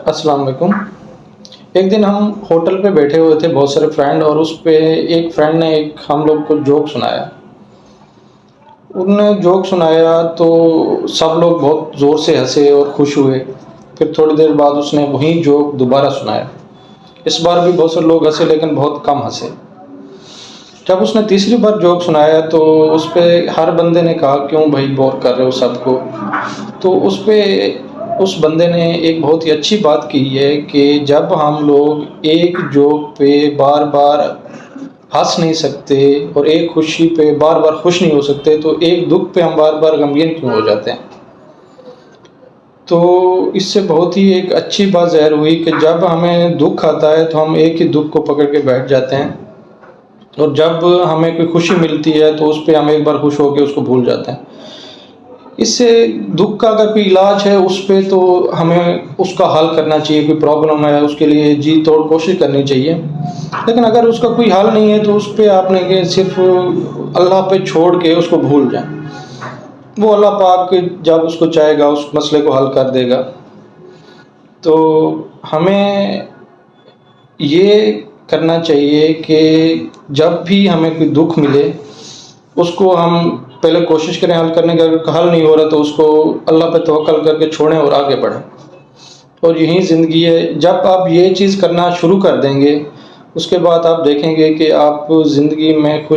अस्सलाम वालेकुम। एक दिन हम होटल पे बैठे हुए थे बहुत सारे फ्रेंड, और उस पे एक फ्रेंड ने एक हम लोग को जोक सुनाया। उन्होंने जोक सुनाया तो सब लोग बहुत ज़ोर से हंसे और खुश हुए। फिर थोड़ी देर बाद उसने वही जोक दोबारा सुनाया। इस बार भी बहुत सारे लोग हंसे लेकिन बहुत कम हंसे। जब उसने तीसरी बार जोक सुनाया तो उस पे हर बंदे ने कहा, क्यों भाई बोर कर रहे हो सबको। तो उस पे उस बंदे ने एक बहुत ही अच्छी बात की है कि जब हम लोग एक जोक पे बार बार हंस नहीं सकते और एक खुशी पे बार बार खुश नहीं हो सकते, तो एक दुख पे हम बार बार गमगीन क्यों हो जाते हैं। तो इससे बहुत ही एक अच्छी बात ज़ाहिर हुई कि जब हमें दुख आता है तो हम एक ही दुख को पकड़ के बैठ जाते हैं, और जब हमें कोई खुशी मिलती है तो उस पे हम एक बार खुश होकर उसको भूल जाते हैं। इससे दुख का अगर कोई इलाज है उस पे तो हमें उसका हल करना चाहिए। कोई प्रॉब्लम है उसके लिए जी तोड़ कोशिश करनी चाहिए, लेकिन अगर उसका कोई हल नहीं है तो उस पे आपने कि सिर्फ अल्लाह पे छोड़ के उसको भूल जाएं। वो अल्लाह पाक जब उसको चाहेगा उस मसले को हल कर देगा। तो हमें ये करना चाहिए कि जब भी हमें कोई दुख मिले उसको हम पहले कोशिश करें हल करने का। अगर हल नहीं हो रहा तो उसको अल्लाह पे तवक्कल करके छोड़ें और आगे बढ़ें। और यही ज़िंदगी है। जब आप ये चीज़ करना शुरू कर देंगे उसके बाद आप देखेंगे कि आप ज़िंदगी में खुश